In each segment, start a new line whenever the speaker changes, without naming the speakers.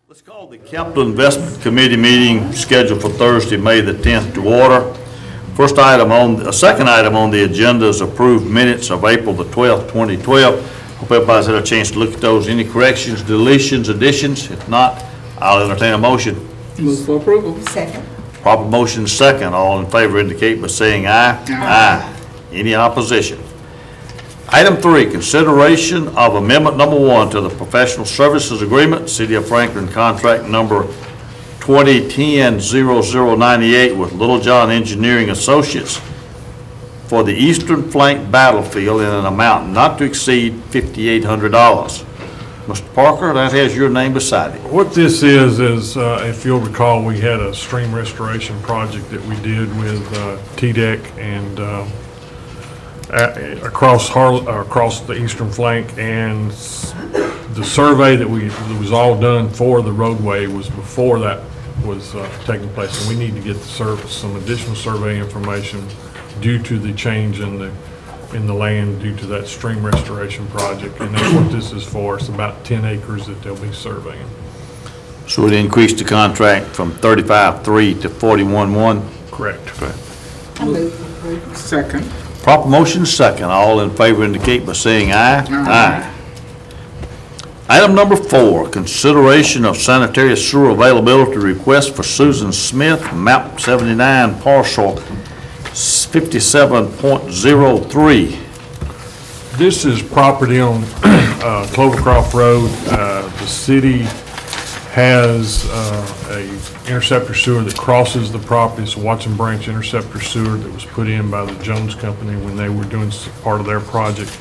Let's call the Capital Investment Committee meeting scheduled for Thursday, May the 10th to order. Second item on the agenda is approved minutes of April the 12th, 2012. Hope everybody's had a chance to look at those. Any corrections, deletions, additions? If not, I'll entertain a motion.
Move for approval.
Second.
Proper motion second. All in favor indicate by saying aye. Aye. Any opposition? Item 3, consideration of amendment number 1 to the professional services agreement, City of Franklin contract number 2010-0098 with Little John Engineering Associates for the Eastern Flank Battlefield in an amount not to exceed $5,800. Mr. Parker, that has your name beside it.
What this is if you'll recall, we had a stream restoration project that we did with TDEC and across the eastern flank, and the survey that was all done for the roadway was before that was taking place, and we need to get some additional survey information due to the change in the land due to that stream restoration project, and that's what this is for. It's about 10 acres that they'll be surveying.
So it increased the contract from 35.3 to 41.1?
Correct.
I move for approval.
Second.
Proper motion second. All in favor indicate by saying aye. Aye. Item number 4, consideration of sanitary sewer availability request for Susan Smith, map 79, parcel 57.03.
This is property on Clovercroft Road. The city has a interceptor sewer that crosses the property. It's a Watson Branch interceptor sewer that was put in by the Jones Company when they were doing part of their project.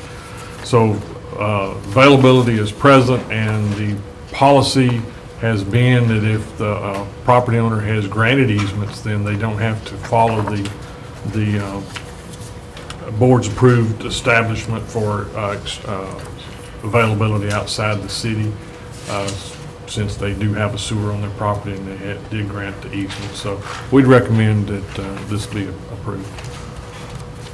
So availability is present, and the policy has been that if the property owner has granted easements, then they don't have to follow the board's approved establishment for availability outside the city, since they do have a sewer on their property and they did grant the easement. So we'd recommend that this be approved.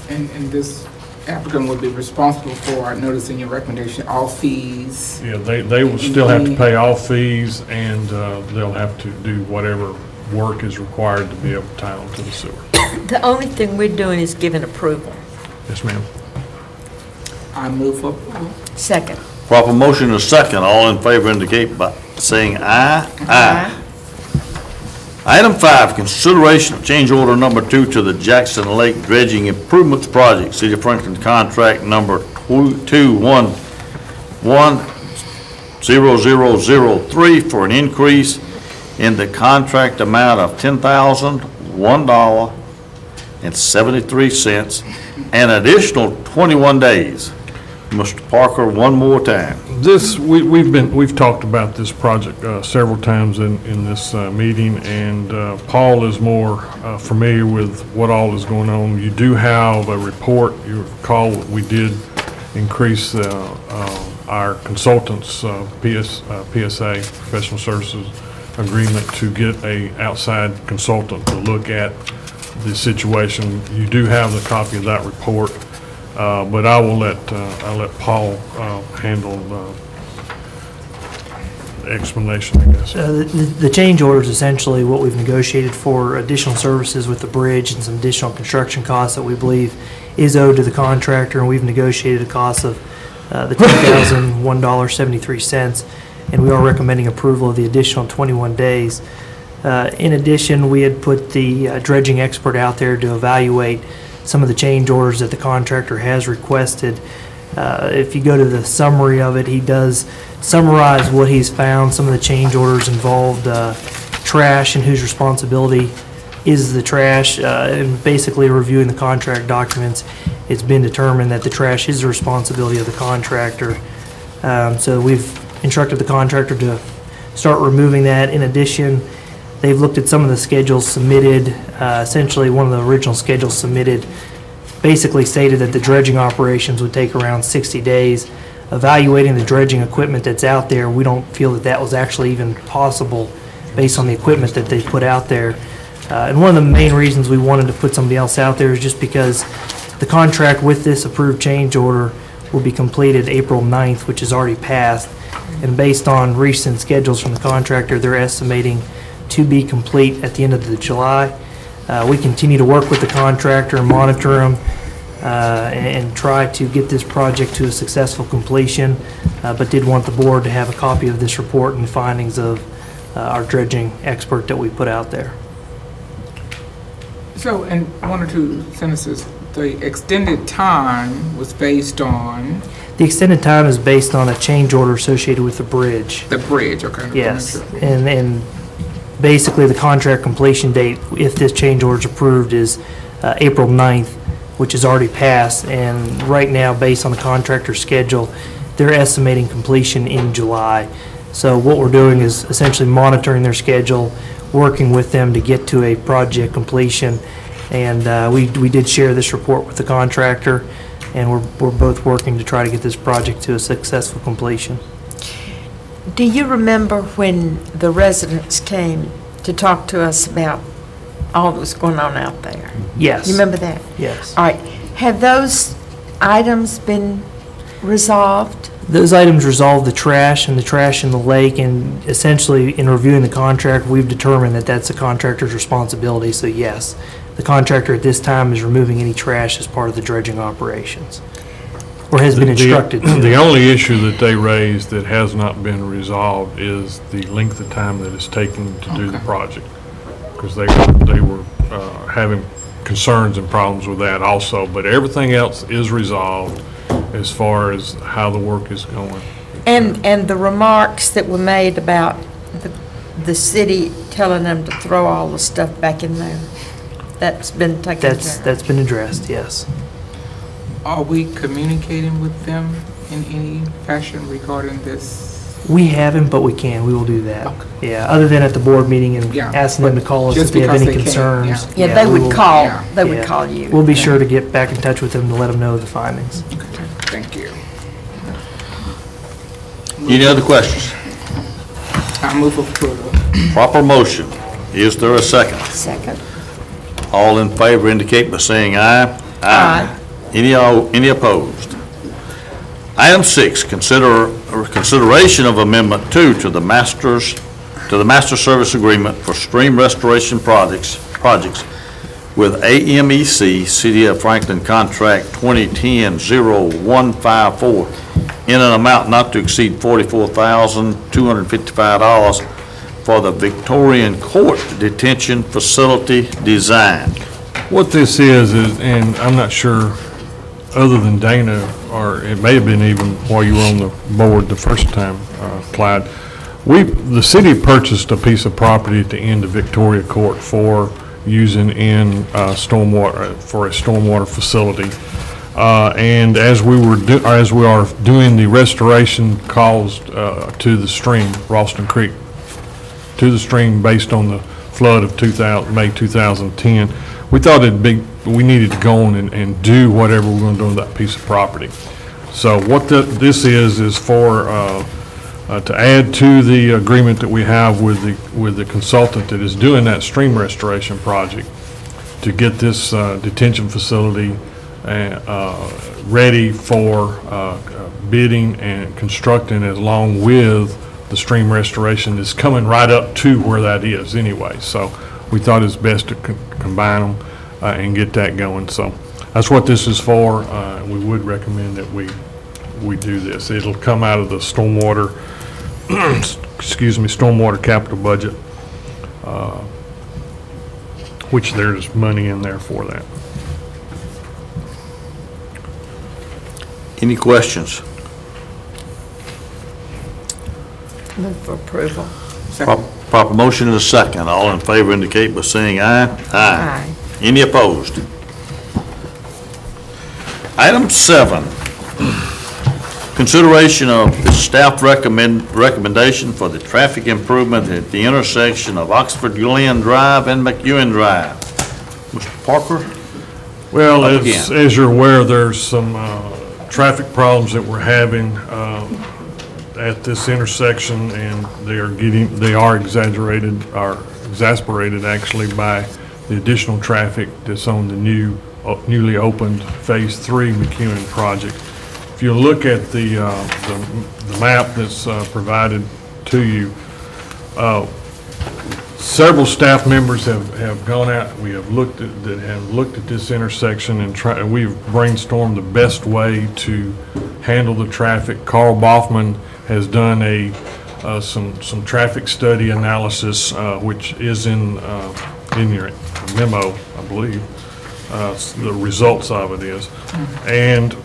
And this applicant will be responsible for noticing your recommendation, all fees.
Yeah, they will still have to pay all fees, and they'll have to do whatever work is required to be able to tie onto the sewer.
The only thing we're doing is giving approval.
Yes, ma'am.
I move for approval.
Second.
Proper motion is second. All in favor indicate by saying aye. Aye. Item 5, consideration of change order number 2 to the Jackson Lake Dredging Improvements Project, City of Franklin contract number 210003 for an increase in the contract amount of $10,001.73 and additional 21 days. Mr. Parker, one more time.
This we've talked about this project several times in this meeting, and Paul is more familiar with what all is going on. You do have a report. You recall we did increase our consultants PSA, professional services agreement, to get a outside consultant to look at the situation. You do have the copy of that report. But I'll let Paul handle the explanation, I guess.
The change order is essentially what we've negotiated for additional services with the bridge and some additional construction costs that we believe is owed to the contractor, and we've negotiated a cost of the $10,001.73, and we are recommending approval of the additional 21 days. In addition, we had put the dredging expert out there to evaluate some of the change orders that the contractor has requested. If you go to the summary of it, he does summarize what he's found. Some of the change orders involved trash and whose responsibility is the trash. And basically reviewing the contract documents, it's been determined that the trash is the responsibility of the contractor. So we've instructed the contractor to start removing that. In addition, they've looked at some of the schedules submitted. Essentially, one of the original schedules submitted basically stated that the dredging operations would take around 60 days. Evaluating the dredging equipment that's out there, we don't feel that that was actually even possible based on the equipment that they put out there. And one of the main reasons we wanted to put somebody else out there is just because the contract with this approved change order will be completed April 9th, which is already passed. And based on recent schedules from the contractor, they're estimating to be complete at the end of July. We continue to work with the contractor and monitor them and try to get this project to a successful completion, but did want the board to have a copy of this report and findings of our dredging expert that we put out there.
So, in one or two sentences, the extended time was based on
The extended time is based on a change order associated with the bridge.
the bridge, okay?
Yes, and basically the contract completion date, if this change order is approved, is April 9th, which is already passed, and right now, based on the contractor's schedule, they're estimating completion in July. So what we're doing is essentially monitoring their schedule, working with them to get to a project completion, and we did share this report with the contractor, and we're both working to try to get this project to a successful completion.
Do you remember when the residents came to talk to us about all that was going on out there?
Yes.
You remember that?
Yes.
All right. Have those items been resolved?
Those items resolve the trash in the lake, and essentially, in reviewing the contract, we've determined that that's the contractor's responsibility, so yes. The contractor at this time is removing any trash as part of the dredging operations, or has been instructed to.
The only issue that they raised that has not been resolved is the length of time that it's taking to do the project. Because they were having concerns and problems with that also, but everything else is resolved as far as how the work is going.
And the remarks that were made about the city telling them to throw all the stuff back in there, that's been taken care of?
That's been addressed, yes.
Are we communicating with them in any fashion regarding this?
We haven't, but we can, we will do that.
Okay.
Yeah, other than at the board meeting and
Yeah,
asking them to call us if
just
they have
because
any
they can,
concerns.
Yeah, they
we
would
will-
call,
yeah.
they would
Yeah.
call you.
We'll be sure to get back in touch with them to let them know the findings.
Thank you.
Any other questions?
I move for approval.
Proper motion. Is there a second?
Second.
All in favor indicate by saying aye.
Aye.
Any opposed? Item 6, consideration of Amendment 2 to the master service agreement for stream restoration projects with AMEC, City of Franklin Contract 2010-0154 in an amount not to exceed $44,255 for the Victorian Court Detention Facility design.
What this is, and I'm not sure, other than Dana, or it may have been even while you were on the board the first time, Clyde, the city purchased a piece of property at the end of Victoria Court for using in stormwater, for a stormwater facility. And as we are doing the restoration caused to the stream, Ralston Creek, to the stream based on the flood of May 2010, we thought we needed to go on and do whatever we're going to do with that piece of property. So what this is for to add to the agreement that we have with the consultant that is doing that stream restoration project to get this detention facility ready for bidding and constructing, along with the stream restoration is coming right up to where that is anyway. So we thought it's best to combine them and get that going. So that's what this is for. We would recommend that we do this. It'll come out of the stormwater, stormwater capital budget, which there's money in there for that.
Any questions?
Move for approval.
Second.
Proper motion is a second. All in favor indicate by saying aye.
Aye.
Any opposed? Item 7, consideration of the staff recommendation for the traffic improvement at the intersection of Oxford Glen Drive and McEwen Drive. Mr. Parker?
Well,
Up again.
as you're aware, there's some traffic problems that we're having at this intersection, and they are exaggerated, or exasperated actually, by the additional traffic that's on the newly opened Phase 3 McEwen project. If you look at the map that's provided to you, several staff members have gone out, we have looked at this intersection and we've brainstormed the best way to handle the traffic. Carl Boffman has done some traffic study analysis, which is in your memo, I believe. The results of it is. And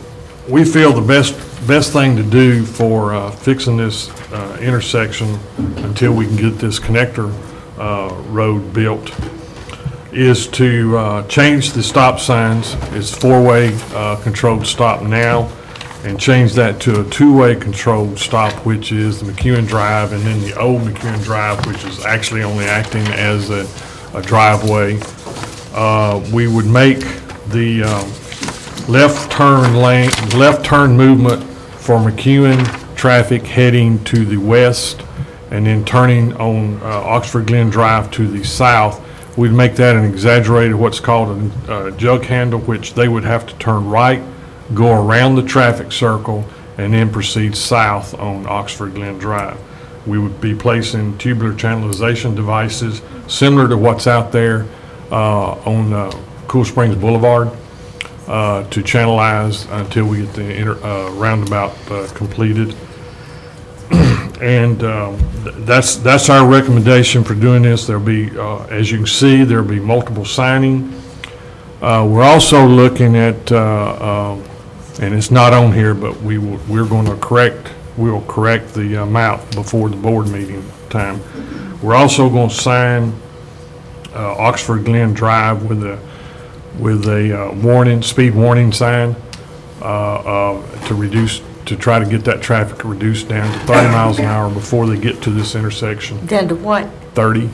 we feel the best thing to do for fixing this intersection until we can get this connector road built is to change the stop signs. It's four-way controlled stop now, and change that to a two-way controlled stop, which is the McEwen Drive, and then the old McEwen Drive, which is actually only acting as a driveway. We would make the left turn movement for McEwen traffic heading to the west, and then turning on Oxford Glen Drive to the south. We'd make that an exaggerated, what's called a jug handle, which they would have to turn right, go around the traffic circle, and then proceed south on Oxford Glen Drive. We would be placing tubular channelization devices similar to what's out there on Cool Springs Boulevard to channelize until we get the roundabout completed. And that's our recommendation for doing this. There'll be, as you can see, there'll be multiple signing. We're also looking at, and it's not on here, but we will correct the amount before the board meeting time. We're also going to sign Oxford Glen Drive with a speed warning sign to try to get that traffic reduced down to 30 miles an hour before they get to this intersection.
Down to what?
30,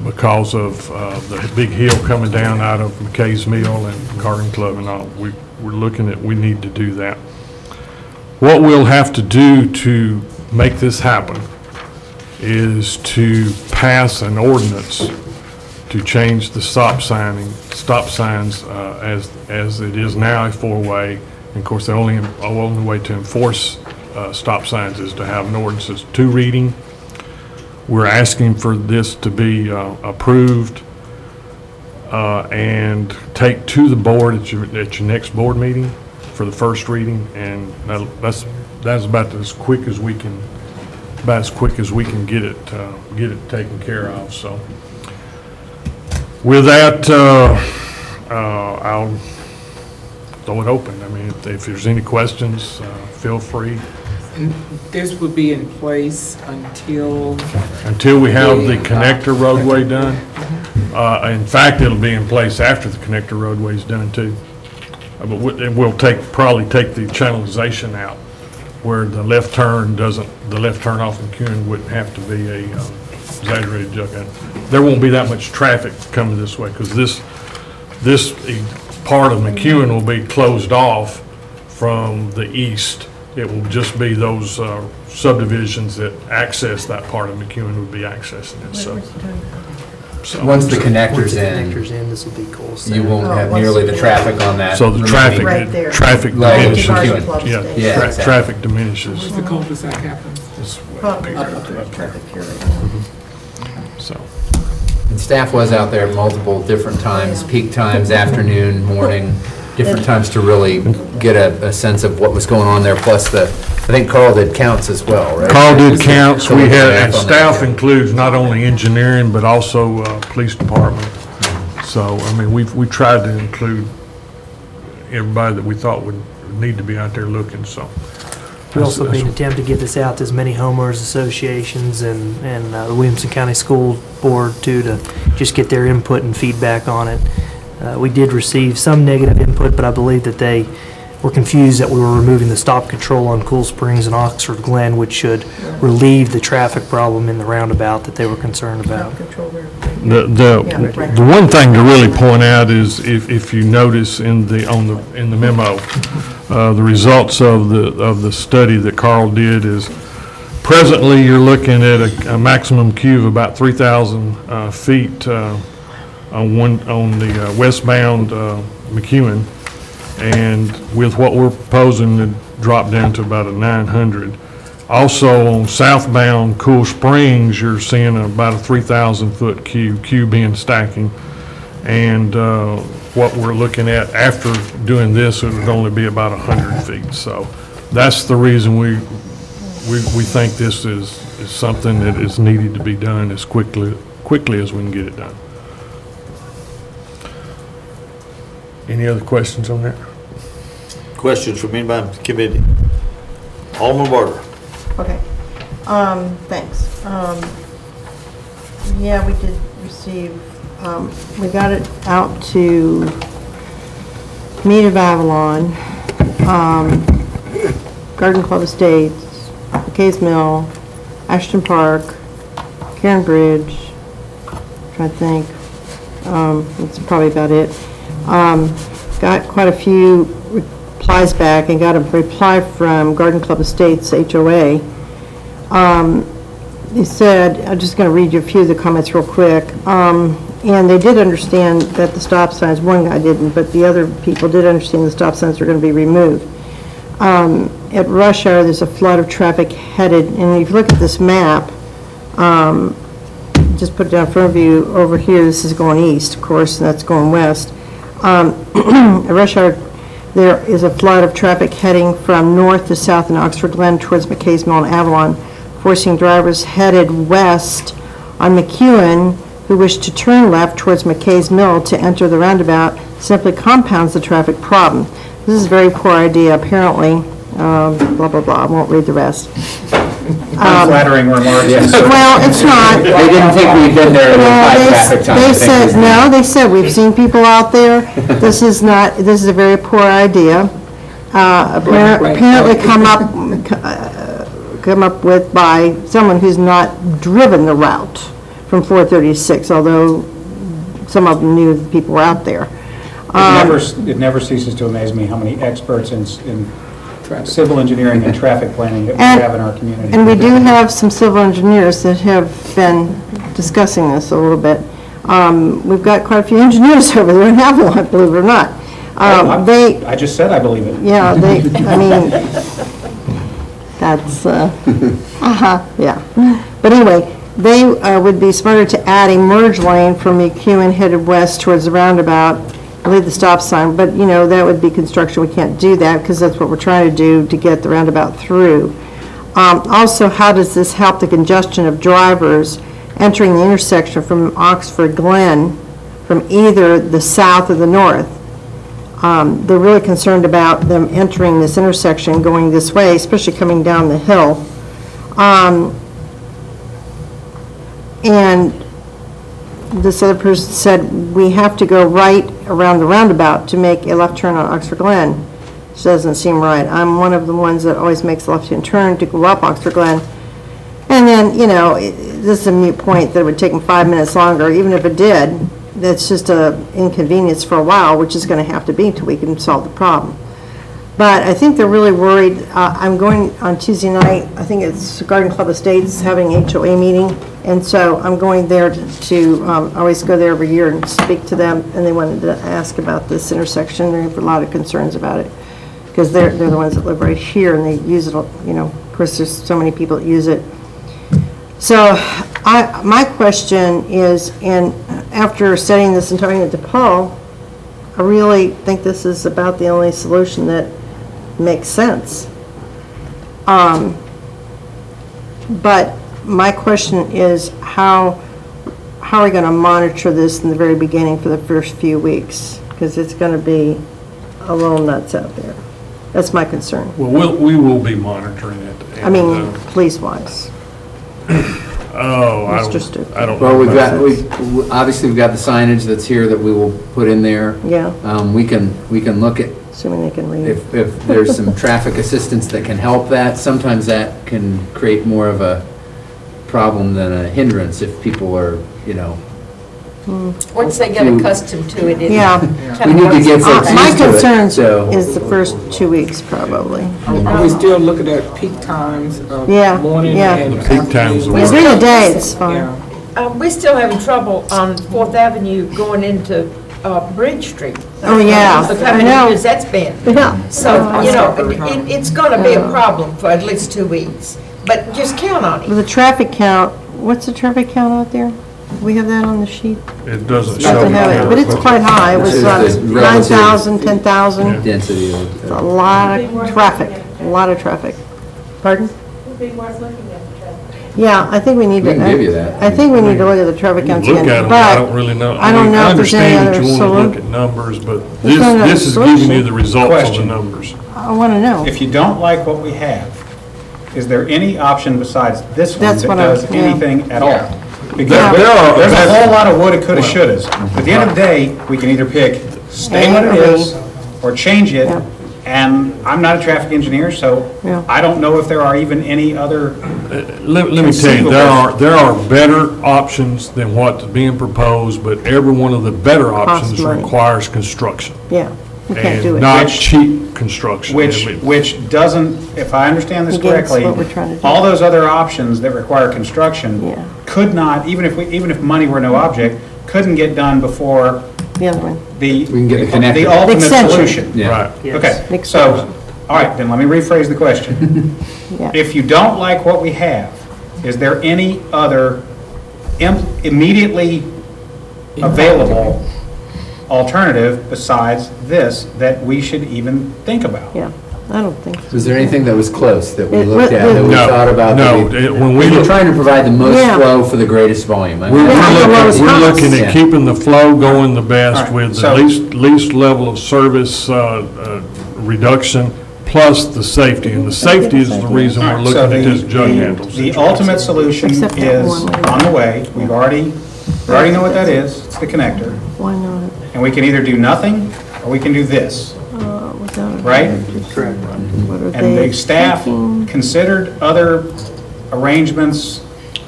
because of the big hill coming down out of McKay's Mill and Garden Club and all. We're looking at, we need to do that. What we'll have to do to make this happen is to pass an ordinance to change the stop signs as it is now a four-way. And of course, the only way to enforce stop signs is to have an ordinance that's two reading. We're asking for this to be approved and take to the board at your next board meeting for the first reading, and that's about as quick as we can get it taken care of. So with that, I'll throw it open. I mean, if there's any questions, feel free.
And this would be in place until
we have the connector roadway done. In fact, it'll be in place after the connector roadway is done too. But we'll probably take the channelization out where the left turn off McEwen wouldn't have to be a exaggerated jug handle. There won't be that much traffic coming this way because this part of McEwen will be closed off from the east. It will just be those subdivisions that access that part of McEwen would be accessing it. So
once the connector's
this will be cool.
you won't have nearly the traffic on that.
so the traffic
Right there.
traffic
Like
diminishes.
McEwen.
Club
Yeah,
station.
Yeah, exactly.
traffic diminishes.
where's the cul-de-sac happens?
Probably up to the traffic here.
So
And staff was out there multiple different times, peak times, afternoon, morning, different times to really get a sense of what was going on there. Plus I think Carl did counts as well, right?
Carl did counts.
So
We
we'll
had,
get
and
back on
staff
that.
includes not only engineering, but also police department. So, I mean, we tried to include everybody that we thought would need to be out there looking, so.
We also
That's-
made an attempt to get this out to as many homeowners associations and the Williamson County School Board too, to just get their input and feedback on it. We did receive some negative input, but I believe that they were confused that we were removing the stop control on Cool Springs and Oxford Glen, which should relieve the traffic problem in the roundabout that they were concerned about.
Control there.
The one thing to really point out is if you notice in the memo, the results of the study that Carl did is presently you're looking at a maximum queue of about 3,000 feet on the westbound McEwen, And with what we're proposing to drop down to about a 900. Also, on southbound Cool Springs, you're seeing about a 3,000-foot queue being stacking. And what we're looking at after doing this, it would only be about 100 feet. So that's the reason we think this is something that is needed to be done as quickly as we can get it done. Any other questions on that?
Questions from anybody on the committee? Alderman Barter.
Okay, thanks. Yeah, we did receive, we got it out to Mead of Avalon, Garden Club Estates, McKay's Mill, Ashton Park, Karen Bridge, trying to think, that's probably about it. Got quite a few replies back and got a reply from Garden Club Estates HOA. They said, I'm just going to read you a few of the comments real quick. And they did understand that the stop signs, one guy didn't, but the other people did understand the stop signs are going to be removed. At rush hour, there's a flood of traffic headed, and if you look at this map, just put it down in front of you, over here, this is going east, of course, and that's going west. At rush hour, there is a flood of traffic heading from north to south in Oxford Glen towards McKay's Mill and Avalon, forcing drivers headed west on McEwen who wish to turn left towards McKay's Mill to enter the roundabout simply compounds the traffic problem. This is a very poor idea, apparently. Blah, blah, blah. I won't read the rest.
Unflattering remarks.
Well, it's not.
They didn't think we'd been there in high traffic time.
They said, no, they said, we've seen people out there. This is not, this is a very poor idea. Apparently come up with by someone who's not driven the route from 436, although some of them knew the people were out there.
It never ceases to amaze me how many experts in civil engineering and traffic planning that we have in our community.
And we do have some civil engineers that have been discussing this a little bit. We've got quite a few engineers over there in Avalon, believe it or not.
I just said I believe it.
Yeah, I mean, that's, yeah. But anyway, they would be smarter to add a merge lane from McEwen headed west towards the roundabout, leave the stop sign, but you know, that would be construction. We can't do that because that's what we're trying to do to get the roundabout through. Also, how does this help the congestion of drivers entering the intersection from Oxford Glen from either the south or the north? They're really concerned about them entering this intersection going this way, especially coming down the hill. And this other person said, we have to go right around the roundabout to make a left turn on Oxford Glen. Which doesn't seem right. I'm one of the ones that always makes a left-hand turn to go up Oxford Glen. And then, you know, this is a moot point that it would take them 5 minutes longer. Even if it did, that's just an inconvenience for a while, which is going to have to be until we can solve the problem. But I think they're really worried. I'm going on Tuesday night. I think it's Garden Club Estates having an HOA meeting. And so I'm going there to I always go there every year and speak to them. And they wanted to ask about this intersection. They have a lot of concerns about it because they're the ones that live right here and they use it, you know, of course there's so many people that use it. So my question is, and after studying this and talking to Paul, I really think this is about the only solution that makes sense. But my question is, how are we going to monitor this in the very beginning for the first few weeks? Because it's going to be a little nuts out there. That's my concern.
Well, we will be monitoring it.
I mean, police-wise.
Oh,
Mr. Stuckey.
I don't know.
Well, obviously we've got the signage that's here that we will put in there.
Yeah.
We can look at
Assuming they can read.
if there's some traffic assistance that can help that. Sometimes that can create more of a problem than a hindrance if people are, you know.
Once they get accustomed to it.
Yeah.
We need to get folks
My
used to it,
concern
so.
is the first 2 weeks, probably.
Are we still looking at peak times of
Yeah,
morning
yeah.
and
The peak times
afternoon?
will
During the day, it's fine.
Yeah.
We're still having trouble on 4th Avenue going into Bridge Street.
Oh, yeah,
Look
I
how many
know.
years that's been.
Yeah.
So, you know, it's gonna be a problem for at least 2 weeks, but just count on it.
The traffic count, what's the traffic count out there? We have that on the sheet?
It doesn't
Have
show.
to have it, but it's quite high. It was
It's the relative-
9,000, 10,000.
Density of
A lot of traffic, a lot of traffic. Pardon? Yeah, I think we need to.
We can give you that.
I think we need to look at the traffic counts
Look
again.
at them, I
but
don't really know.
I don't
mean,
know if there's any
understand
other
that you want to look
solution.
at numbers, but
There's no
this is giving you
solution.
the results of the
Question.
numbers.
I want to know.
If you don't like what we have, is there any option besides this one
That's
that
what
does
yeah.
anything at all?
Yeah.
Because
There are-
there's a whole lot of woulda, coulda, shouldas. At the end of the day, we can either pick stay what it is or change it.
Yeah.
And I'm not a traffic engineer, so
Yeah.
I don't know if there are even any other,
Let me tell you, there are better options than what's being proposed, but every one of the better options
money.
requires construction.
Yeah, we can't do
And
it.
not
Which-
cheap construction.
which doesn't, if I understand this
Against
correctly,
what we're trying to do.
all those other options that require construction
Yeah.
could not, even if money were no object, couldn't get done before
The other one.
the
We can get the connector.
the ultimate
Extension.
solution.
Yeah.
Right.
Okay,
Extension.
so, all right, then let me rephrase the question.
Yeah.
If you don't like what we have, is there any other immediately available alternative besides this that we should even think about?
Yeah, I don't think so.
Was there anything that was close that we
It-
looked at, that we
No,
thought about?
no,
that
it- when we
we're
look-
trying to provide the most
Yeah.
flow for the greatest volume. I mean,
We're
Yeah,
that's-
the lowest
we're
cost.
looking
Yeah.
at keeping the flow going the
All
best
right,
with the
so-
least level of service reduction, plus the safety. And the safety is the reason
All
we're
right,
looking
so
at this jug handle
The
situation.
ultimate solution
Except that
is
one.
on the way. We already know what that is. It's the connector.
Why not?
And we can either do nothing or we can do this,
Without a-
right?
Correct.
What are
And
they
the staff
thinking?
considered other arrangements,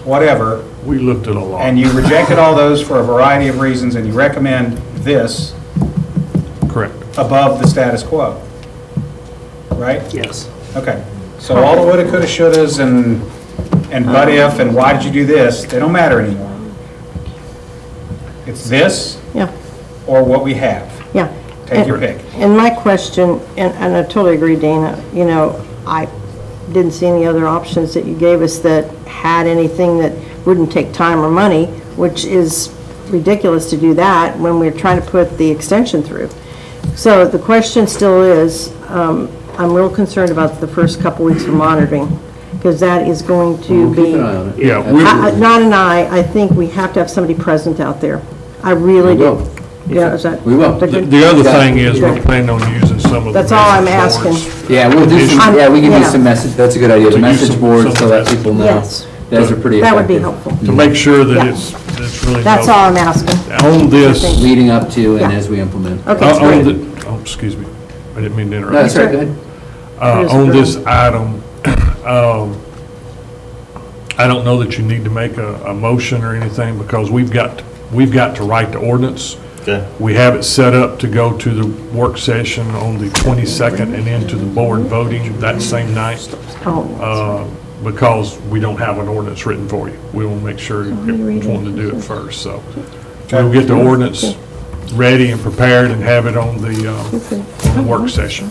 whatever,
We looked at a lot.
and you rejected all those for a variety of reasons, and you recommend this
Correct.
above the status quo, right?
Yes.
Okay, so all the woulda, coulda, shouldas, and but if, and why did you do this, they don't matter anymore. It's this
Yeah,
or what we have.
yeah.
Take your pick.
And my question, and I totally agree, Dana, you know, I didn't see any other options that you gave us that had anything that wouldn't take time or money, which is ridiculous to do that when we're trying to put the extension through. So the question still is, I'm real concerned about the first couple weeks of monitoring, because that is going to
We'll
be.
keep an eye on it.
Yeah, we-
Not an eye, I think we have to have somebody present out there. I really
We will.
do. Yeah, is that?
We will.
that good?
The other
Yeah.
thing is, we're planning on using some of the.
That's all I'm
message
asking.
boards.
Yeah, we'll do some, yeah, we can do
Yeah.
some message, that's a good idea, the
To use
message
some-
boards to
some
let
message
people know.
Yes.
Those are pretty
That would be
effective.
helpful.
To make sure that
Yeah.
it's really.
That's all I'm asking.
On this,
Leading up to and
Yeah.
as we implement.
Okay,
on
great.
the, oh, excuse me, I didn't mean to
No,
interrupt.
that's right, go ahead.
On this item, I don't know that you need to make a motion or anything, because we've got to write the ordinance.
Okay.
We have it set up to go to the work session on the 22nd and into the board voting that same night,
Oh,
because we don't have an ordinance written for you. We want to make sure everyone's wanting to do it first, so. We'll get the ordinance ready and prepared and have it on the work session.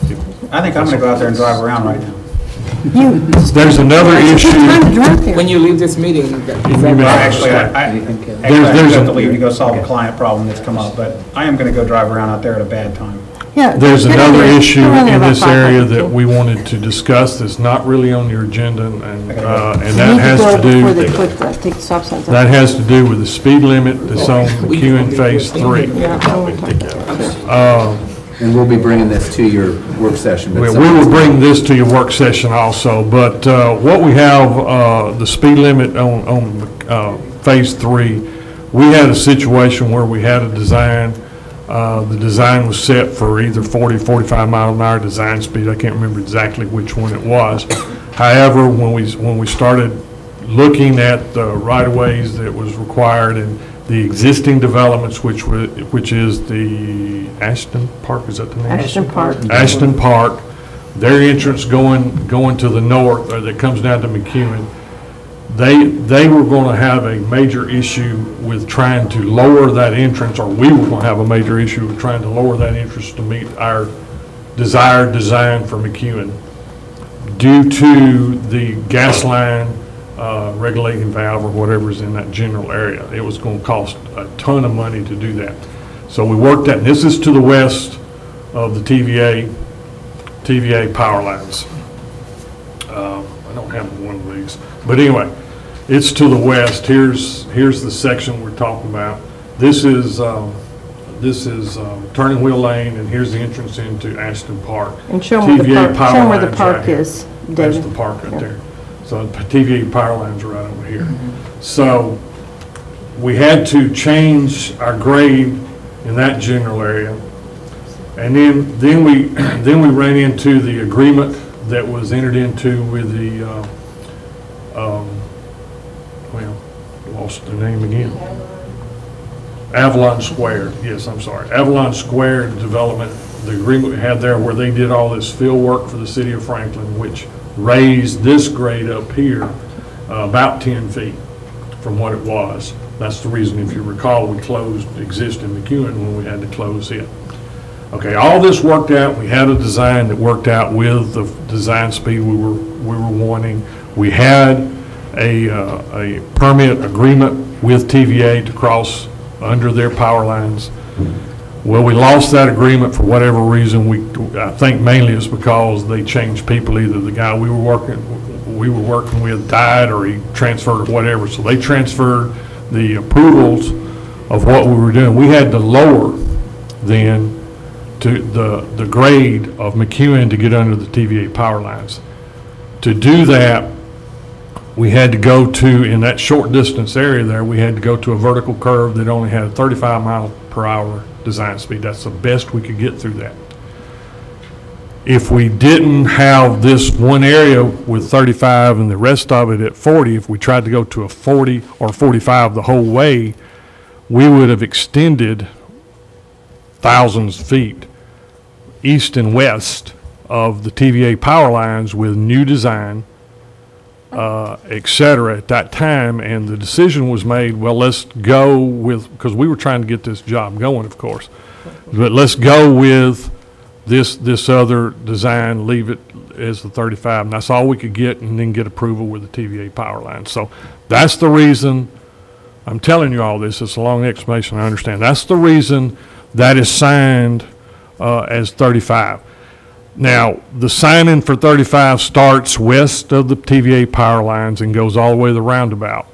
I think I'm gonna go out there and drive around right now.
There's another issue.
time to drive there.
When you leave this meeting,
Actually, I
There's
have
a-
to leave to go solve a client problem that's come up, but I am gonna go drive around out there at a bad time.
Yeah,
There's
get
another
in there.
issue
Go in there
in
about
this area
5:00.
that we wanted to discuss that's not really on your agenda, and
You
that
need
has
go
to
before they
do,
put the, take the stop signs
that
out.
has to do with the speed limit that's on McEwen Phase 3.
Yeah, I don't want to talk about it.
And we'll be bringing this to your work session. but
We will bring this to your work session also, but what we have, the speed limit on Phase 3, we had a situation where we had a design, the design was set for either 40, 45 mile an hour design speed, I can't remember exactly which one it was. However, when we started looking at the right-of-ways that was required and the existing developments, which is the Ashton Park, is that the name?
Ashton Park.
Ashton Park, their entrance going to the north, that comes down to McEwen, they were going to have a major issue with trying to lower that entrance, or we were going to have a major issue with trying to lower that entrance to meet our desired design for McEwen due to the gas line regulating valve or whatever is in that general area. It was going to cost a ton of money to do that. So we worked that, and this is to the west of the TVA power lines. I don't have one of these, but anyway, it's to the west. Here's the section we're talking about. This is Turning Wheel Lane, and here's the entrance into Ashton Park.
And show them
TVA
where
power
the
lines
park
right here.
is,
That's
David.
the park right there. So TVA power lines are right over here. So we had to change our grade in that general area. And then we ran into the agreement that was entered into with the, well, lost the name again. Avalon Square, yes, I'm sorry. Avalon Square Development, the agreement we had there where they did all this field work for the city of Franklin, which raised this grade up here about 10 feet from what it was. That's the reason, if you recall, we closed existing McEwen when we had to close it. Okay, all this worked out. We had a design that worked out with the design speed we were wanting. We had a permit agreement with TVA to cross under their power lines. Well, we lost that agreement for whatever reason. I think mainly it's because they changed people. Either the guy we were working with died, or he transferred, or whatever. So they transferred the approvals of what we were doing. We had to lower then to the grade of McEwen to get under the TVA power lines. To do that, we had to go to, in that short distance area there, we had to go to a vertical curve that only had a 35 mile per hour design speed. That's the best we could get through that. If we didn't have this one area with 35 and the rest of it at 40, if we tried to go to a 40 or 45 the whole way, we would have extended thousands of feet east and west of the TVA power lines with new design, et cetera, at that time. And the decision was made, well, let's go with, because we were trying to get this job going, of course, but let's go with this other design, leave it as the 35, and that's all we could get, and then get approval with the TVA power line. So that's the reason I'm telling you all this. It's a long explanation, I understand. That's the reason that is signed as 35. Now, the signing for 35 starts west of the TVA power lines and goes all the way to the roundabout.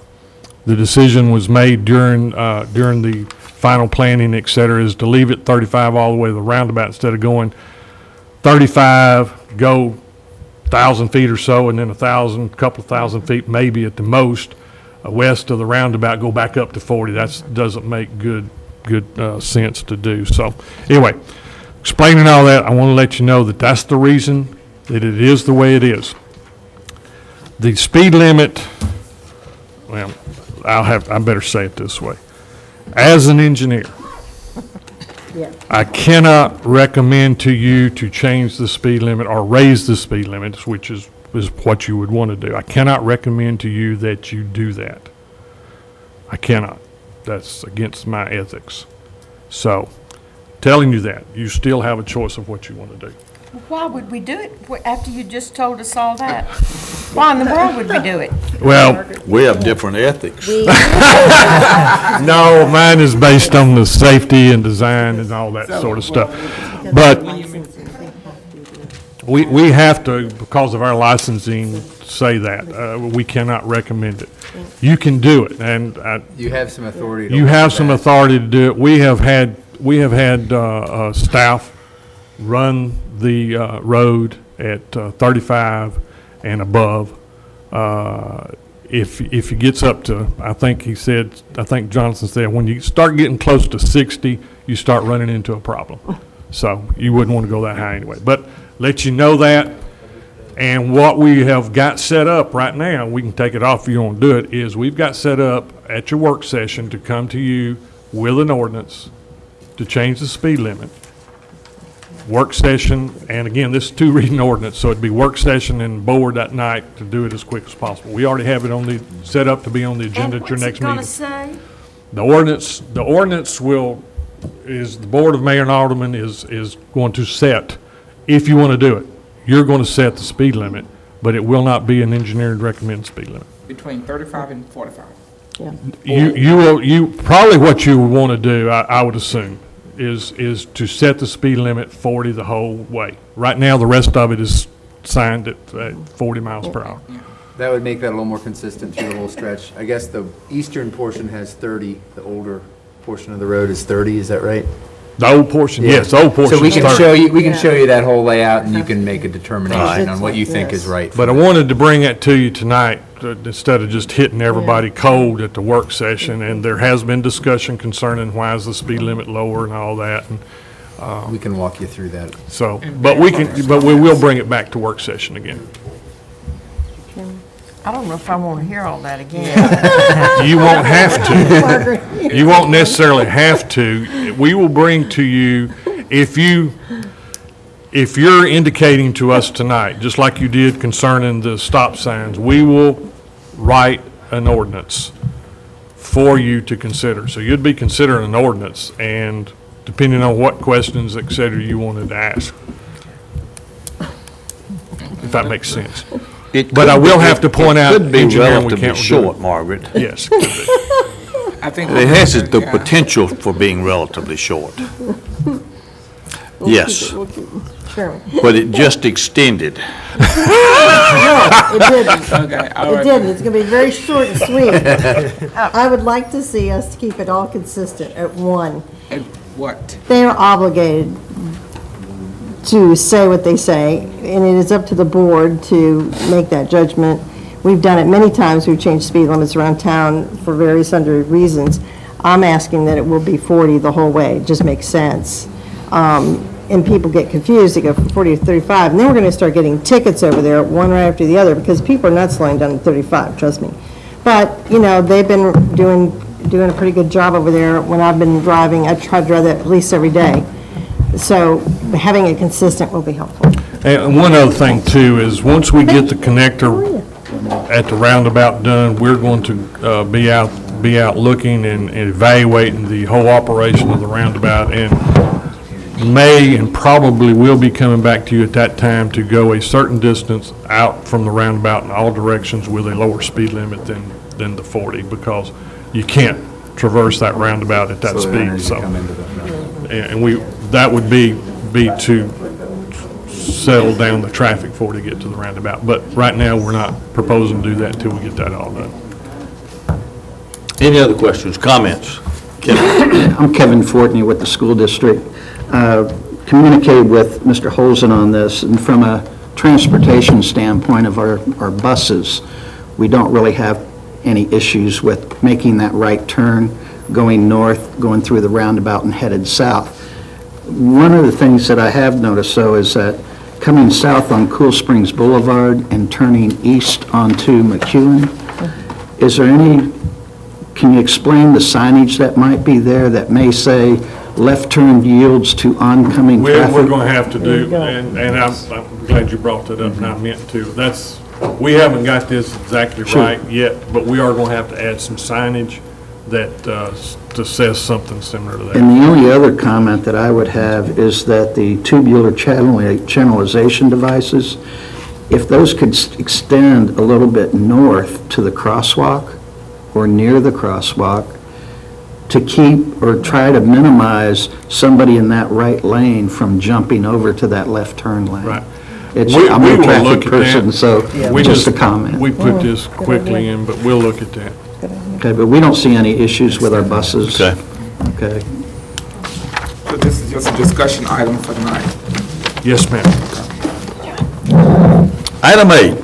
The decision was made during the final planning, et cetera, is to leave it 35 all the way to the roundabout instead of going 35, go 1,000 feet or so, and then 1,000, couple of thousand feet maybe at the most, west of the roundabout, go back up to 40. That doesn't make good sense to do. So anyway, explaining all that, I want to let you know that that's the reason that it is the way it is. The speed limit, well, I better say it this way. As an engineer, I cannot recommend to you to change the speed limit or raise the speed limit, which is what you would want to do. I cannot recommend to you that you do that. I cannot. That's against my ethics. So, telling you that, you still have a choice of what you want to do.
Why would we do it after you just told us all that? Why in the world would we do it?
Well,
We have different ethics.
no, mine is based on the safety and design and all that sort of stuff. But we have to, because of our licensing, say that. We cannot recommend it. You can do it, and
You have some authority to
you
look
have
at
some
that.
authority to do it. We have had staff run the road at 35 and above. If it gets up to, I think Jonathan said, when you start getting close to 60, you start running into a problem. So you wouldn't want to go that high anyway. But let you know that. And what we have got set up right now, we can take it off if you want to do it, is we've got set up at your work session to come to you with an ordinance to change the speed limit work session, and again, this is two reading ordinance, so it'd be work session and board that night to do it as quick as possible. We already have it on the, set up to be on the agenda at your next meeting.
And what's it gonna say?
The ordinance is the Board of Mayor and Aldermen is going to set, if you want to do it, you're going to set the speed limit, but it will not be an engineered recommended speed limit.
Between 35 and 45.
You probably what you would want to do, I would assume, is to set the speed limit 40 the whole way. Right now, the rest of it is signed at 40 miles per hour.
That would make that a little more consistent through the whole stretch. I guess the eastern portion has 30, the older portion of the road is 30, is that right?
The old portion, yes, the old portion
So we
is
can
30.
show you, we can show you that whole layout, and you can make a determination on what you think is right.
But I wanted to bring that to you tonight, instead of just hitting everybody cold at the work session, and there has been discussion concerning why is the speed limit lower and all that, and
We can walk you through that.
so, but we will bring it back to work session again.
I don't know if I want to hear all that again.
You won't have to. You won't necessarily have to. We will bring to you, if you're indicating to us tonight, just like you did concerning the stop signs, we will write an ordinance for you to consider. So you'd be considering an ordinance, and depending on what questions, et cetera, you wanted to ask. If that makes sense. But I will have to point out,
It could be
engineering, we
relatively
can't do it.
short, Margaret.
Yes, it could be.
I think.
It has the potential for being relatively short. Yes,
Sure.
but it just extended.
No, it didn't.
Okay, all
It
right.
didn't. It's going to be very short and sweet. I would like to see us keep it all consistent at one.
And what?
They are obligated to say what they say, and it is up to the board to make that judgment. We've done it many times. We've changed speed limits around town for various sundry reasons. I'm asking that it will be 40 the whole way. It just makes sense. And people get confused. They go from 40 to 35, and then we're going to start getting tickets over there, one right after the other, because people are not slowing down to 35, trust me. But, you know, they've been doing a pretty good job over there. When I've been driving, I try to drive that at least every day. So having it consistent will be helpful.
And one other thing too is, once we get the connector at the roundabout done, we're going to be out looking and evaluating the whole operation of the roundabout, and may and probably will be coming back to you at that time to go a certain distance out from the roundabout in all directions with a lower speed limit than the 40, because you can't traverse that roundabout at that speed, so. And that would be to settle down the traffic for to get to the roundabout. But right now, we're not proposing to do that until we get that all done.
Any other questions, comments? Kevin?
I'm Kevin Fortney with the school district. Communicated with Mr. Holzen on this, and from a transportation standpoint of our buses, we don't really have any issues with making that right turn, going north, going through the roundabout and headed south. One of the things that I have noticed, though, is that coming south on Cool Springs Boulevard and turning east onto McEwen, is there any, can you explain the signage that might be there that may say left turn yields to oncoming traffic?
We're going to have to do, and I'm glad you brought that up, and I meant to. We haven't got this exactly right yet, but we are going to have to add some signage that says something similar to that.
And the only other comment that I would have is that the tubular channelization devices, if those could extend a little bit north to the crosswalk or near the crosswalk, to keep or try to minimize somebody in that right lane from jumping over to that left turn lane.
Right.
I'm
We
a
will
traffic
look at that.
person, so just a comment.
We put this quickly in, but we'll look at that.
Okay, but we don't see any issues with our buses.
Okay.
Okay.
So this is just a discussion item for tonight.
Yes, ma'am.
Item 8,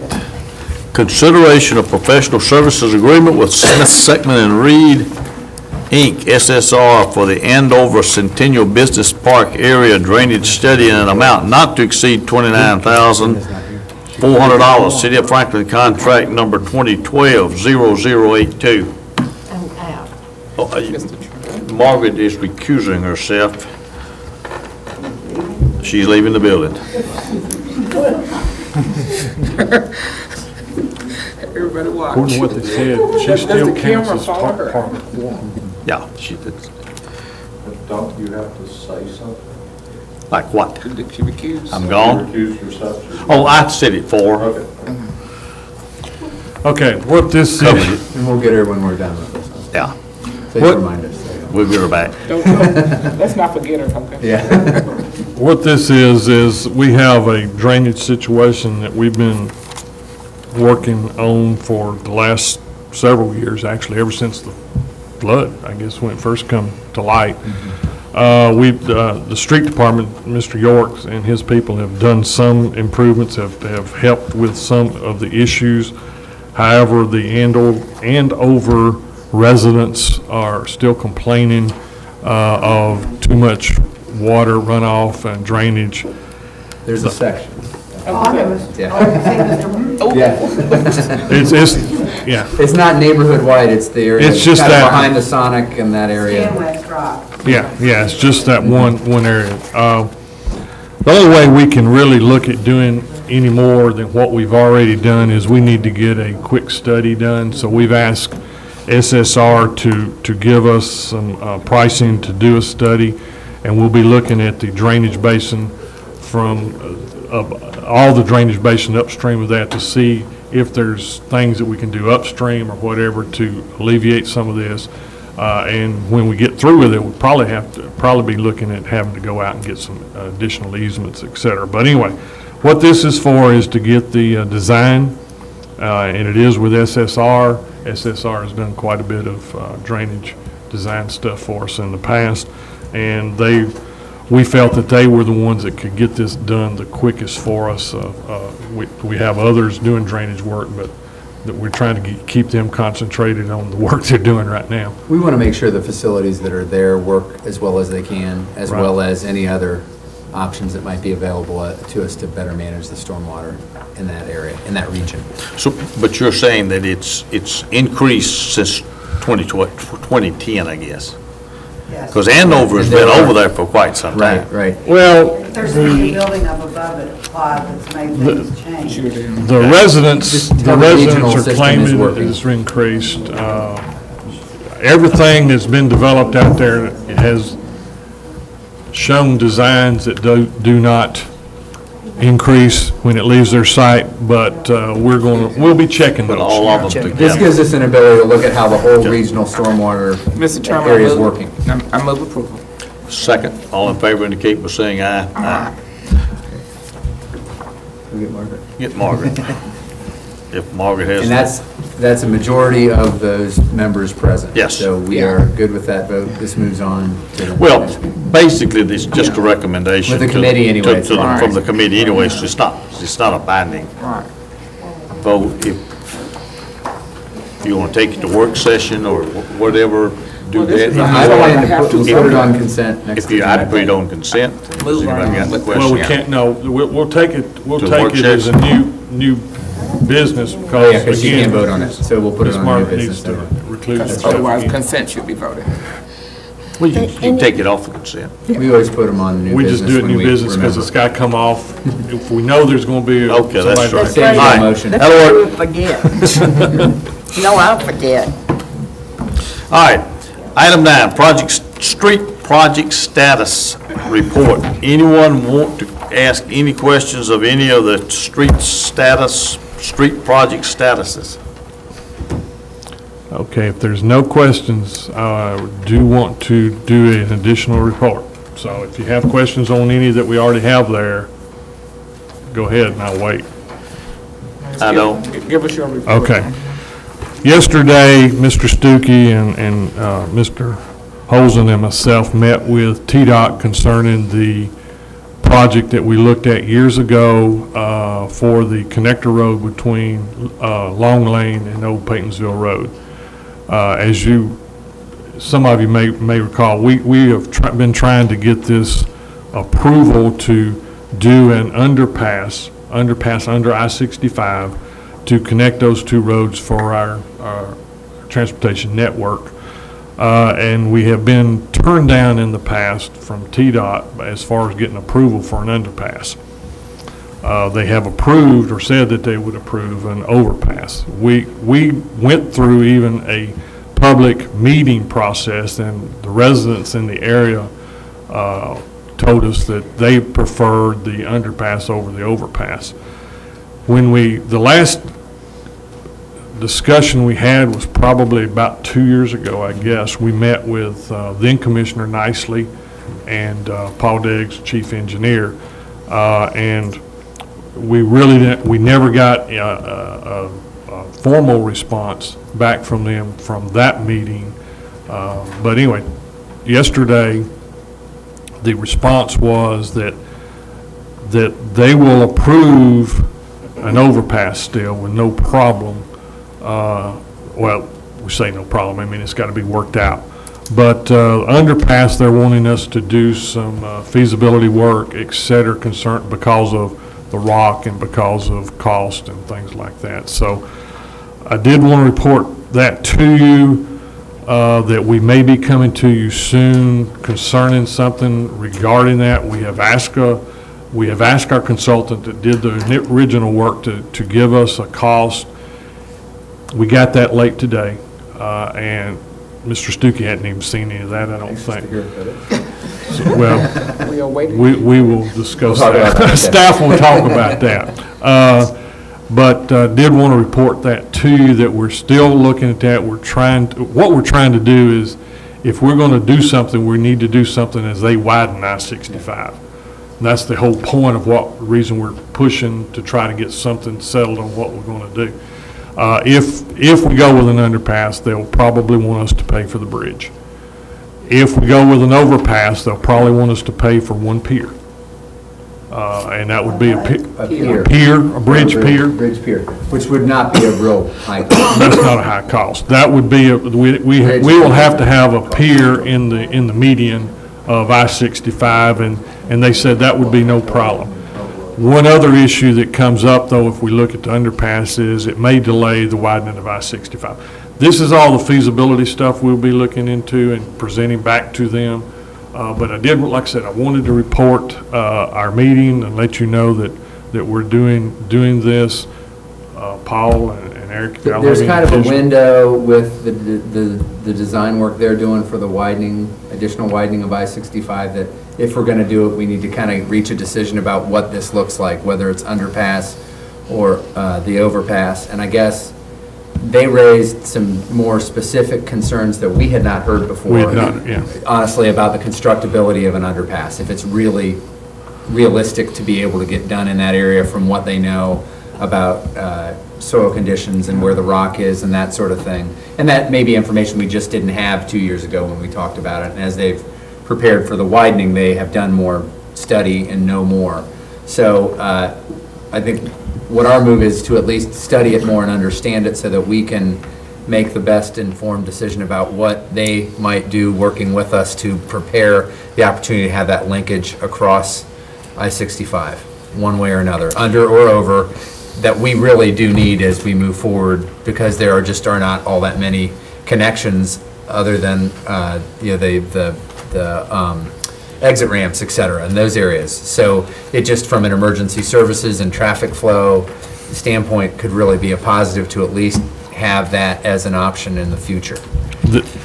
consideration of professional services agreement with Smith, Seckman and Reed, Inc., SSR, for the Andover Centennial Business Park area drainage study in an amount not to exceed $29,400. City of Franklin contract number 2012-0082. Margaret is recusing herself. She's leaving the building.
Everybody watch.
According to what they said, she
Does
still
the
counts
camera
as
follow her?
part of the quorum.
Yeah, she did.
Don't you have to say something?
Like what?
Did she recuse?
I'm gone?
Recuse yourself?
Oh, I said it for her.
Okay.
Okay, what this
Covered
is,
it.
And we'll get her when we're done with this.
Yeah,
Please
What-
remind us.
we'll get her back.
Don't, let's not forget her, okay?
Yeah.
what this is we have a drainage situation that we've been working on for the last several years, actually, ever since the flood, I guess, when it first come to light. The street department, Mr. York and his people have done some improvements, have helped with some of the issues. However, the Andover residents are still complaining of too much water runoff and drainage.
There's a section. Yeah.
Yeah,
It's not neighborhood-wide, it's the area.
It's just
kind of
that-
behind the Sonic and that area.
yeah, it's just that one area. The only way we can really look at doing any more than what we've already done is we need to get a quick study done. So we've asked SSR to give us some pricing to do a study, and we'll be looking at the drainage basin from all the drainage basin upstream of that to see if there's things that we can do upstream or whatever to alleviate some of this. And when we get through with it, we'll probably be looking at having to go out and get some additional easements, et cetera. But anyway, what this is for is to get the design, and it is with SSR. SSR has done quite a bit of drainage design stuff for us in the past, and we felt that they were the ones that could get this done the quickest for us. We have others doing drainage work, but that we're trying to keep them concentrated on the work they're doing right now.
We want to make sure the facilities that are there work as well as they can, as
Right.
well as any other options that might be available to us to better manage the stormwater in that area, in that region.
So, but you're saying that it's increased since 2010, I guess? Because Andover's been over there for quite some time.
Right.
Well,
There's a building up above it, applied that's made things change.
the residents,
Just
the
tell the regional
residents are
system is
claiming
working.
it's increased. Everything that's been developed out there has shown designs that do not increase when it leaves their site, but we'll be checking
Put
those.
all of them
This
together.
gives us an ability to look at how the whole regional stormwater
Mr. Chairman,
area is working.
I move approval.
Second, all in favor indicate by saying aye. Aye.
We'll get Margaret.
Get Margaret. If Margaret has.
And that's a majority of those members present.
Yes.
So we are good with that vote. This moves on to the.
Well, basically, this is just a recommendation.
With the
to-
committee anyway,
to the-
right.
From the committee anyway, so it's not a binding
Right.
vote. If you want to take it to work session or whatever, do
Well, this is
that.
a-
I don't
I
want
have
to
to-
put it on consent next
If
to
you, I'd
that.
put it on consent. Has anybody got any
Well, we
questions?
can't, no, we'll take it
To the work
as a new business
Oh,
because,
yeah, because you
again,
can't vote on it, so we'll put it
Ms.
on new
Margaret
business.
needs to
later.
recluse herself
Otherwise,
again.
consent should be voted.
Well, you can take it off the consent.
We always put them on new
We
business
just do it
when
new
we
business because
remember.
it's got to come off. If we know there's going to be
Okay, that's
somebody-
right.
Same
All right.
motion.
That'll work.
Forget. No, I'll forget.
All right, item 9, street project status report. Anyone want to ask any questions of any of the street project statuses?
Okay, if there's no questions, I do want to do an additional report. So if you have questions on any that we already have there, go ahead and I'll wait.
I don't.
Give us your report.
Okay. Yesterday, Mr. Stuckey and Mr. Holzen and myself met with TDOT concerning the project that we looked at years ago for the connector road between Long Lane and Old Paytonsville Road. As some of you may recall, we have been trying to get this approval to do an underpass under I-65 to connect those two roads for our transportation network. And we have been turned down in the past from TDOT as far as getting approval for an underpass. They have approved or said that they would approve an overpass. We went through even a public meeting process, and the residents in the area told us that they preferred the underpass over the overpass. When the last discussion we had was probably about 2 years ago, I guess. We met with then Commissioner Nicely and Paul Diggs, Chief Engineer, and we really didn't, we never got a formal response back from them from that meeting. But anyway, yesterday, the response was that they will approve an overpass still with no problem. Well, we say no problem, I mean, it's got to be worked out. But underpass, they're wanting us to do some feasibility work, et cetera, concerned because of the rock and because of cost and things like that. So I did want to report that to you, that we may be coming to you soon concerning something regarding that. We have asked our consultant that did the original work to give us a cost. We got that late today, and Mr. Stuckey hadn't even seen any of that, I don't think. So, well,
We are waiting.
we will discuss
We'll talk about
that.
that.
Staff will talk about that. But did want to report that to you, that we're still looking at that. What we're trying to do is, if we're going to do something, we need to do something as they widen I-65. And that's the whole point of reason we're pushing to try to get something settled on what we're going to do. If we go with an underpass, they'll probably want us to pay for the bridge. If we go with an overpass, they'll probably want us to pay for one pier. And that would be a bridge pier.
Bridge pier, which would not be a real high cost.
That's not a high cost. That would be, we will have to have a pier in the median of I-65, and they said that would be no problem. One other issue that comes up, though, if we look at the underpass, is it may delay the widening of I-65. This is all the feasibility stuff we'll be looking into and presenting back to them. But I did, like I said, I wanted to report our meeting and let you know that we're doing this. Paul and Eric. y'all
There's
have
kind of
any
a
additional-
window with the design work they're doing for the additional widening of I-65, that if we're going to do it, we need to kind of reach a decision about what this looks like, whether it's underpass or the overpass. And I guess they raised some more specific concerns that we had not heard before.
We had not, yeah.
Honestly, about the constructability of an underpass, if it's really realistic to be able to get done in that area from what they know about soil conditions and where the rock is and that sort of thing. And that may be information we just didn't have 2 years ago when we talked about it. And as they've prepared for the widening, they have done more study and know more. So I think what our move is to at least study it more and understand it so that we can make the best informed decision about what they might do working with us to prepare the opportunity to have that linkage across I-65, one way or another, under or over, that we really do need as we move forward, because there are not all that many connections other than the exit ramps, et cetera, in those areas. So it just, from an emergency services and traffic flow standpoint, could really be a positive to at least have that as an option in the future.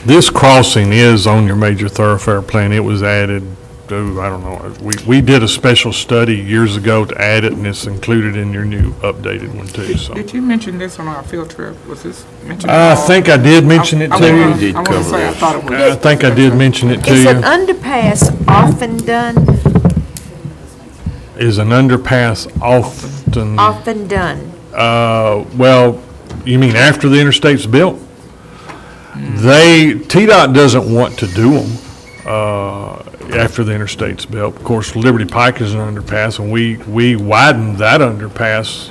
This crossing is on your major thoroughfare plan. It was added, I don't know, we did a special study years ago to add it, and it's included in your new updated one too, so.
Did you mention this on our field trip? Was this mentioned?
I think I did mention it to you.
did
I want to
cover
say, I
this.
thought it was.
I think I did mention it to
Is an
you.
underpass often done?
Is an underpass often,
Often done?
well, you mean after the interstate's built? TDOT doesn't want to do them after the interstate's built. Of course, Liberty Pike is an underpass, and we widened that underpass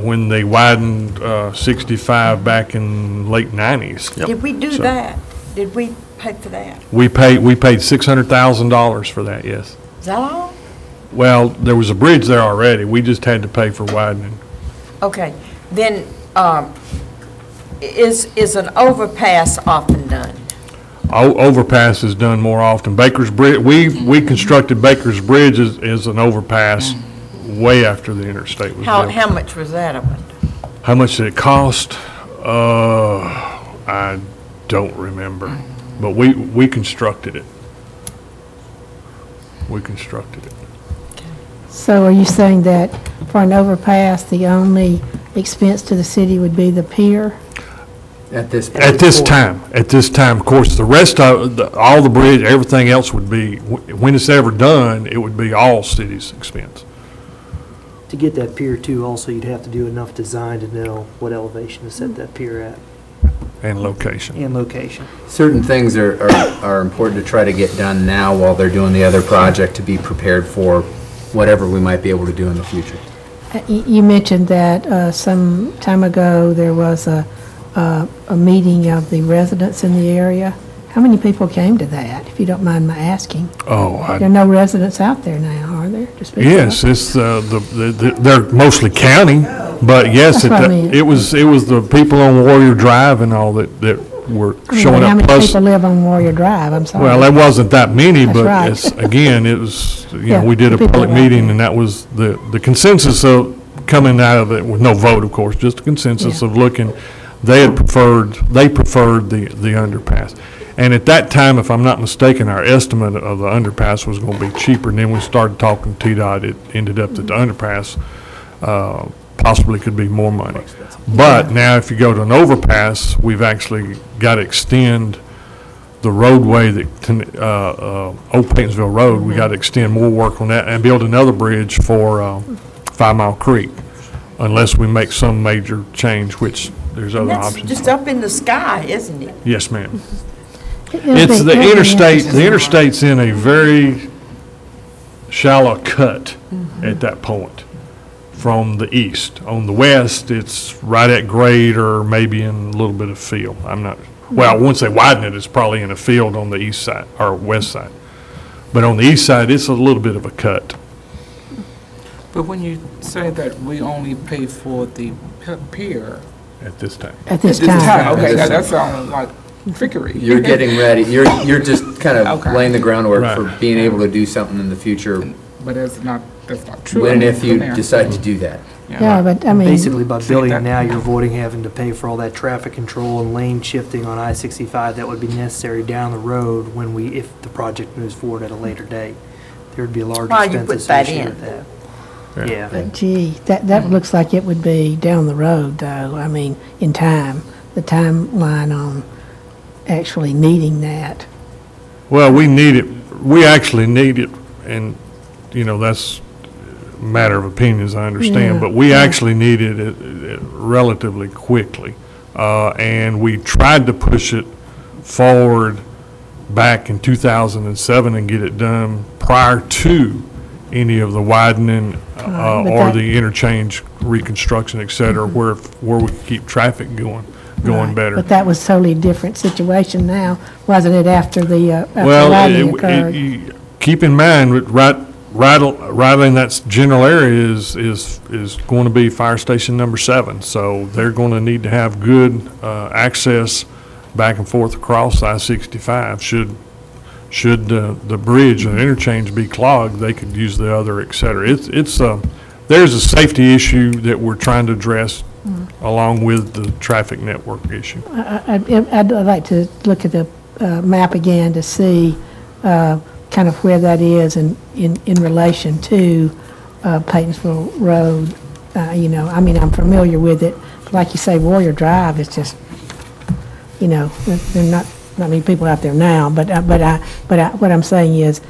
when they widened 65 back in late 90s.
Did we do
So-
that? Did we pay for that?
We paid $600,000 for that, yes.
Is that all?
Well, there was a bridge there already. We just had to pay for widening.
Okay, then, is an overpass often done?
Overpass is done more often. Baker's Bridge, we constructed Baker's Bridge as an overpass way after the interstate was built.
How much was that, I wonder?
How much did it cost? I don't remember, but we constructed it. We constructed it.
So are you saying that for an overpass, the only expense to the city would be the pier?
At this point.
At this time, of course, the rest of, all the bridge, everything else would be, when it's ever done, it would be all city's expense.
To get that pier too, also, you'd have to do enough design to know what elevation to set that pier at
And location.
and location.
Certain things are important to try to get done now while they're doing the other project to be prepared for whatever we might be able to do in the future.
You mentioned that some time ago, there was a meeting of the residents in the area. How many people came to that, if you don't mind my asking? There are no residents out there now, are there? to speak of?
Yes, it's, they're mostly county, but yes,
That's what I mean.
it was the people on Warrior Drive and all that were showing
How
up.
many
Plus,
people live on Warrior Drive? I'm sorry.
well, there wasn't that many,
That's
but
right.
it's, again, it was,
Yeah,
we did a
people
public
out
meeting,
there.
and that was the consensus of coming out of it, with no vote, of course, just a consensus
Yeah.
of looking, they preferred the underpass. And at that time, if I'm not mistaken, our estimate of the underpass was going to be cheaper, and then we started talking to TDOT, it ended up that the underpass possibly could be more money. But now, if you go to an overpass, we've actually got to extend the roadway that, Old Paytonsville Road, we got to extend more work on that and build another bridge for 5 Mile Creek, unless we make some major change, which there's other
That's
options.
just up in the sky, isn't it?
Yes, ma'am.
It'll
It's
be-
the
it'll be
interstate,
interesting.
the interstate's in a very shallow cut at that point from the east. On the west, it's right at grade or maybe in a little bit of field. I'm not, well, once they widen it, it's probably in a field on the east side or west side. But on the east side, it's a little bit of a cut.
But when you say that we only pay for the pier.
At this time.
At this
This
time.
time, okay, that sounds like trickery.
You're getting ready, you're just kind of
Okay.
laying the groundwork
Right.
for being able to do something in the future,
But that's not true.
when and if you
From there.
decide to do that.
Yeah, but I mean,
Basically, by building
that-
it now, you're avoiding having to pay for all that traffic control and lane shifting on I-65 that would be necessary down the road if the project moves forward at a later date. There would be a large
Why you
expense
put that
associated
in?
with that.
Yeah.
Yeah.
but gee, that looks like it would be down the road, though. I mean, in time, the timeline on actually needing that.
Well, we need it, we actually need it, and, that's a matter of opinion, as I understand,
Yeah,
but we
yeah.
actually need it relatively quickly. And we tried to push it forward back in 2007 and get it done prior to any of the widening
Right, but
or
that-
the interchange reconstruction, et cetera, where we could keep traffic going
Right.
better.
But that was totally different situation now, wasn't it, after the after
Well,
widening occurred?
keep in mind, right in that general area is going to be Fire Station number 7. So they're going to need to have good access back and forth across I-65. Should the bridge or the interchange be clogged, they could use the other, et cetera. There's a safety issue that we're trying to address along with the traffic network issue.
I'd like to look at the map again to see kind of where that is in relation to Paytonsville Road. I mean, I'm familiar with it. But like you say, Warrior Drive is just, there are not many people out there now. But what I'm saying is,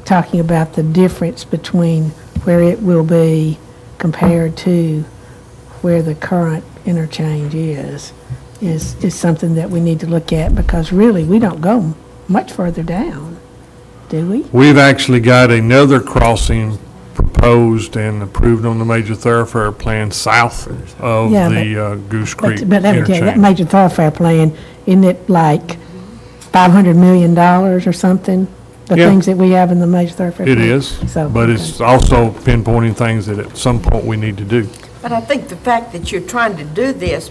talking about the difference between where it will be compared to where the current interchange is something that we need to look at, because really, we don't go much further down, do we?
We've actually got another crossing proposed and approved on the major thoroughfare plan south of
Yeah,
the Goose Creek
But let me tell you, that
interchange.
major thoroughfare plan, isn't it like $500 million or something? The
Yeah.
things that we have in the major thoroughfare
It
plan?
is,
So,
but
okay.
it's also pinpointing things that at some point we need to do.
But I think the fact that you're trying to do this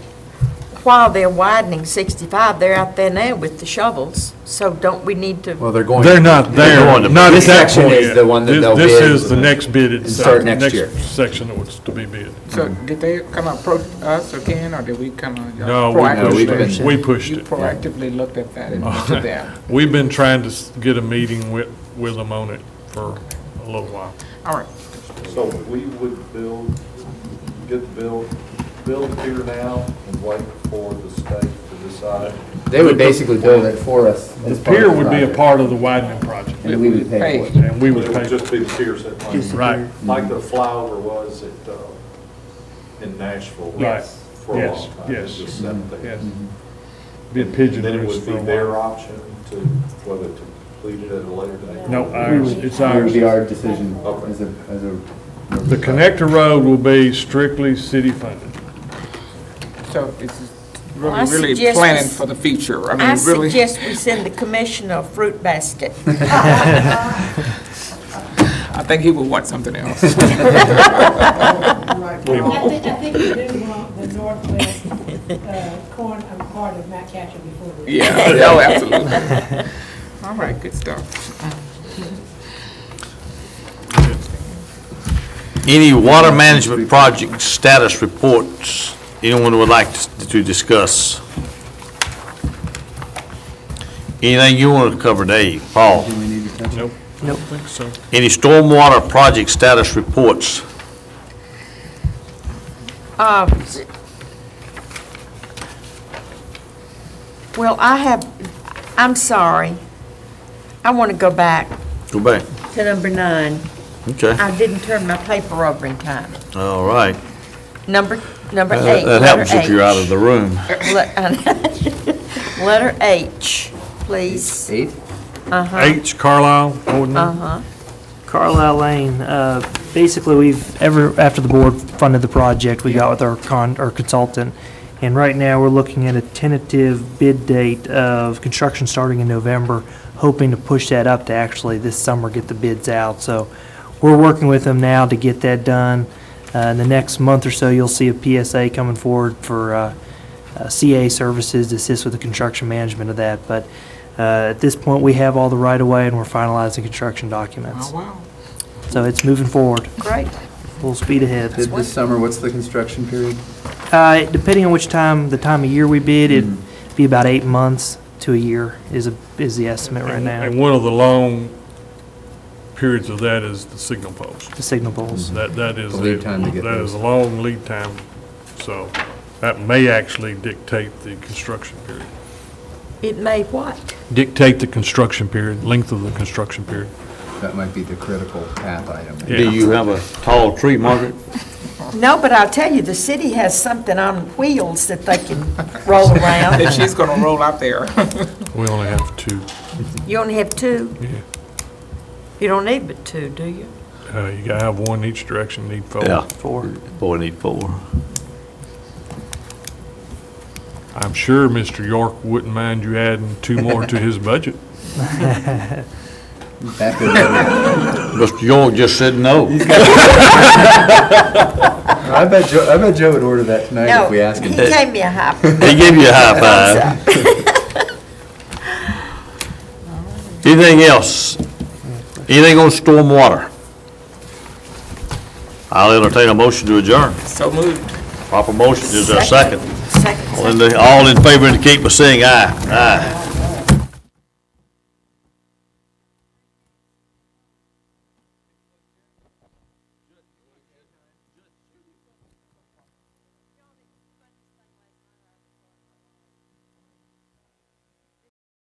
while they're widening 65, they're out there now with the shovels, so don't we need to?
Well, they're going.
They're not there,
going to-
not at
This
that
section
point
is
yet.
the one that they'll
This
bid
is the next bid
and
itself.
start next year.
Section that was to be bid.
So did they come approach us again, or did we come
No,
proactively?
we pushed
You
it.
proactively looked at that and went to them.
We've been trying to get a meeting with them on it for a little while.
All right.
So we would get the build here now and wait for the state to decide.
They would basically build it for us.
The pier would be a part of the widening project,
And we would pay for it.
and we
But
would
it would
pay.
just be the pier set
Right,
like the flyover was in Nashville.
Right.
For a
Yes,
long time. It
yes.
just sat there.
yes. Be a pigeon
Then it
roost
would
for
be
a
their
while.
option to, whether to complete it at a later date.
No, ours, it's
It would
ours.
be our decision
Okay.
as a.
The connector road will be strictly city funded.
So this is
Well, I
really
suggest
planning
this-
for the future. I
I
mean, really.
suggest we send the commissioner a fruit basket.
I think he would want something else.
I think we do want the northwest corner, part of Mount Catcher before we.
Yeah, oh, absolutely. All right, good stuff.
Any water management project status reports anyone would like to discuss? Anything you want to cover, Dave? Paul?
Nope. Nope. I think so.
Any stormwater project status reports?
Well, I'm sorry. I want to go back
Go back.
to number 9.
Okay.
I didn't turn my paper over in time.
All right.
Number 8.
That happens if you're out of the room.
Letter H, please.
8?
H, Carlisle, ordinance.
Carlisle Lane, basically, after the board funded the project, we got with our consultant, and right now, we're looking at a tentative bid date of construction starting in November, hoping to push that up to actually this summer get the bids out. So we're working with them now to get that done. In the next month or so, you'll see a PSA coming forward for CA services to assist with the construction management of that. But at this point, we have all the right-of-way, and we're finalizing construction documents.
Oh, wow.
So it's moving forward,
Great.
full speed ahead.
This summer, what's the construction period?
Depending on the time of year we bid, it'd be about 8 months to a year is the estimate right now,
And one of the long periods of that is the signal post.
the signal poles.
That is.
The lead time to get
That
those.
is a long lead time, so that may actually dictate the construction period.
It may what?
Dictate the construction period, length of the construction period.
That might be the critical path item.
Yeah.
Do you have a tall tree, Margaret?
No, but I'll tell you, the city has something on wheels that they can roll around.
If she's gonna roll out there.
We only have 2.
You only have 2?
Yeah.
You don't need but 2, do you?
You gotta have 1 each direction, need 4.
Yeah.
4.
Boy, need 4.
I'm sure Mr. York wouldn't mind you adding 2 more to his budget.
Back there.
Mr. York just said no.
I bet Joe would order that tonight
No,
if we asked him.
he gave me a high.
He gave you a high five. Anything else? Anything on stormwater? I'll entertain a motion to adjourn.
So moved.
Proper motion, is there a second?
Second.
All in favor indicate by saying aye. Aye.